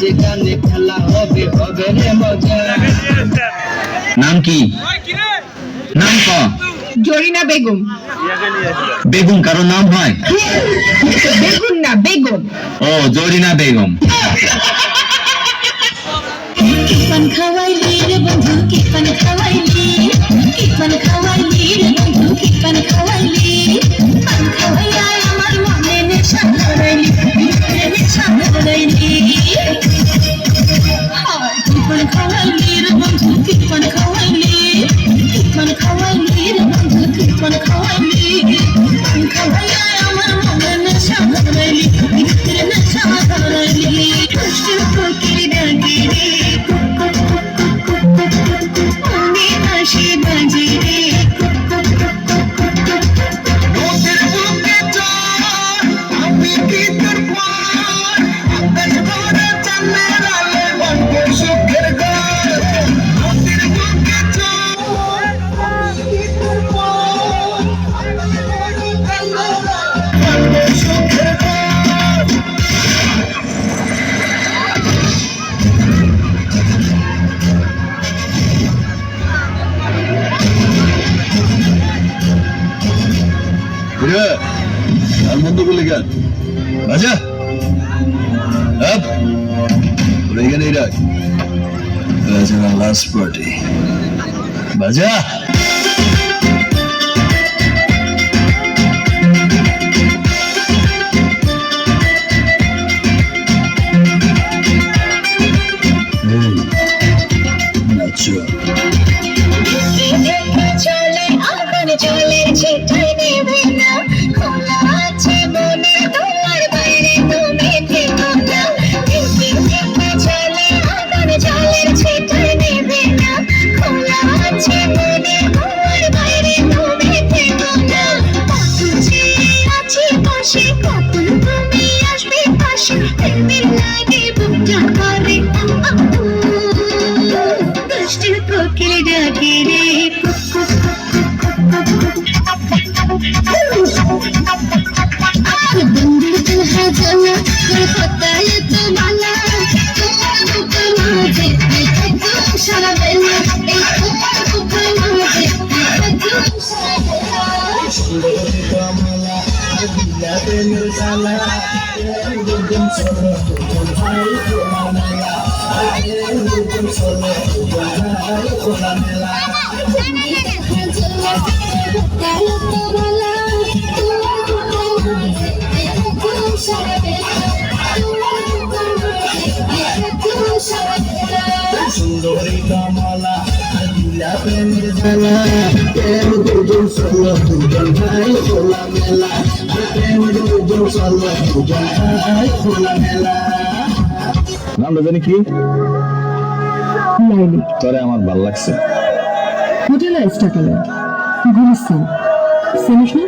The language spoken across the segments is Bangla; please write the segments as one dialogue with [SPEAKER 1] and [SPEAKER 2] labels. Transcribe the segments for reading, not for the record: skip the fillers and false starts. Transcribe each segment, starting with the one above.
[SPEAKER 1] নাচে গানে খেলা হবে হবে রে মজা। নাম কি? নাম ক?
[SPEAKER 2] জরিনা বেগম।
[SPEAKER 1] বেগম কারো নাম হয়?
[SPEAKER 2] বেগুন না, বেগম।
[SPEAKER 1] ও, জরিনা বেগম।
[SPEAKER 3] কিপান খাওয়াইলি রে বন্ধু, কিপান খাওয়াইলি, কিপান খাওয়াইলি রে বন্ধু, কিপান খাওয়াইলি, পান খাওয়াইয়া আমার মনে নেশা ধরাইলি, ভিতরে নেশা ধরাইলি। হায় কিপান খাওয়াইলি রে বন্ধু, কিপান খাওয়াইলি, কিপান খাওয়াইলি রে বন্ধু, কিপান খাওয়াইলি, পান খাওয়াইয়া আমার মনে নেশা ধরাইলি, ভিতরে নেশা ধরাইলি। কষ্টের ফকির ডাকি রে, মনে হাসি বাজে রে,
[SPEAKER 1] নদীর বুকে চর, আমি কি তোর পর, আকাশ ভরা চাঁদের আলো বানবো সুখের ঘর। নদীর বুকে চর, আমি কি তোর পর, আকাশ ভরা চাঁদের আলো বানবো সুখের ঘর। আর বন্ধ করলে কেন? বাজা এখানেই রাখ, লাস্ট পার্টি বাজা। নাচো
[SPEAKER 3] চলে আগুন চলে ছিটাই নেবে না, খোলা আছে মনে তোমার বাইরে তুমি থেকো না। চলে আগুন চলে ছিটাই নেবে না, খোলা আছে মনে তোমার বাইরে তুমি থেকো না। কখন যে আছি পাশে, কখন তুমি আসবে পাশে, প্রেমের লাগে বুকটা করে কষ্টের কোকিল ডাকে রে। বন্ধুর দিল হ্যাঁ জানা, তোর কথায় তো মালা, তোমার বুকের মাঝে একদম সারা বেলা, এই তোমার বুকের মাঝে একদম সারা বেলা।
[SPEAKER 1] সুন্দরী কমলা দিলা প্রেমের জ্বালা, প্রেম দুজন চলো দুজন ভাই খোলা মেলা, প্রেম দুজন চলো দুজন ভাই খোলা মেলা। নাম জানি কি?
[SPEAKER 2] লাইলি।
[SPEAKER 1] তোরে আমার ভাল লাগছে।
[SPEAKER 2] হোটেল স্টাকালে গুলিস্তান, চিনিস না?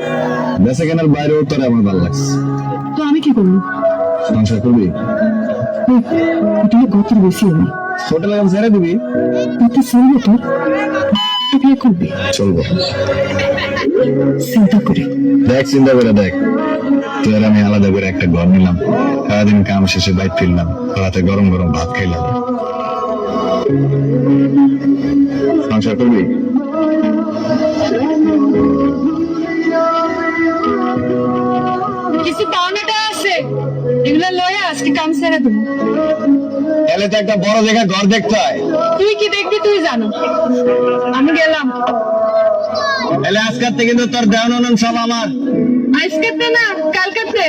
[SPEAKER 1] বেঁচে কেনার বাইরেও তোরে আমার ভাল লাগছে।
[SPEAKER 2] তো আমি কি করবো?
[SPEAKER 1] সংসার করবি?
[SPEAKER 2] হোটেলে গতর বেশি হবে,
[SPEAKER 1] হোটেলে ছেড়ে দিবি?
[SPEAKER 2] তাতে চলবে তোর? বিয়ে করবি?
[SPEAKER 1] চলবো।
[SPEAKER 2] চিন্তা করে
[SPEAKER 1] দেখ, চিন্তা করে দেখ, তোর আমি আলাদা করে একটা ঘর নিলাম, সারাদিন কাম শেষে বাইক ফিরলাম, রাতে গরম গরম ভাত খাইলাম। সংসার করবি?
[SPEAKER 2] কিছু পাওনাটা আছে, এগুলা লয়ে আজকে কাম ছেড়ে দেবো।
[SPEAKER 1] তাহলে তো একটা বড় জায়গায় ঘর দেখতে হয়।
[SPEAKER 2] তুই কি দেখবি তুই জানো, আমি গেলাম।
[SPEAKER 1] তাহলে আজকের থেকে কিন্তু তোর দেওয়ান সব আমার।
[SPEAKER 2] আজকেতে না, কালকেতে।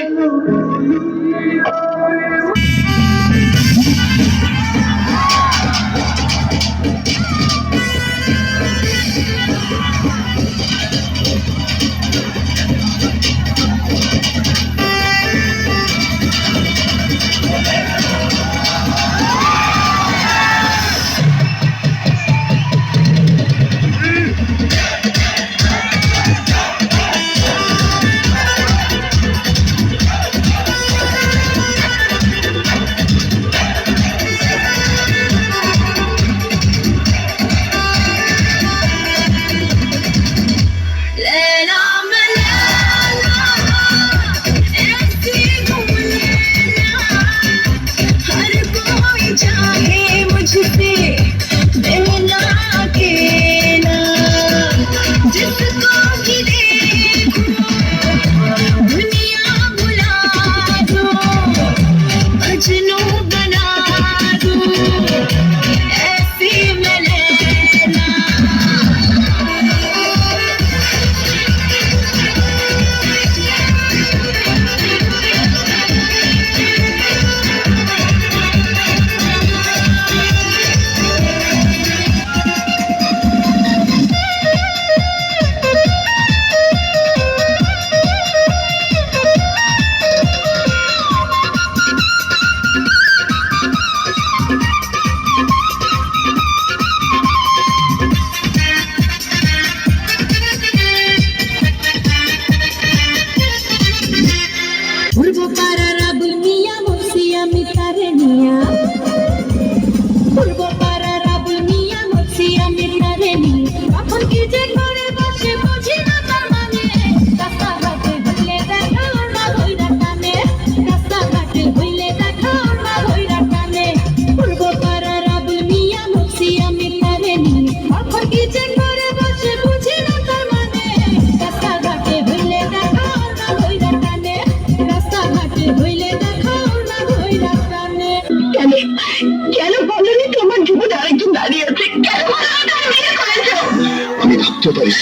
[SPEAKER 3] হইলে দেখো না ধইরা প্রাণে।
[SPEAKER 4] কেন কেন বলনি তোমার জীবনে আরেকজন দাঁড়িয়ে আছে? কেন বলনি তুমি বিয়ে করেছো?
[SPEAKER 1] আমি ভাবতে পারিস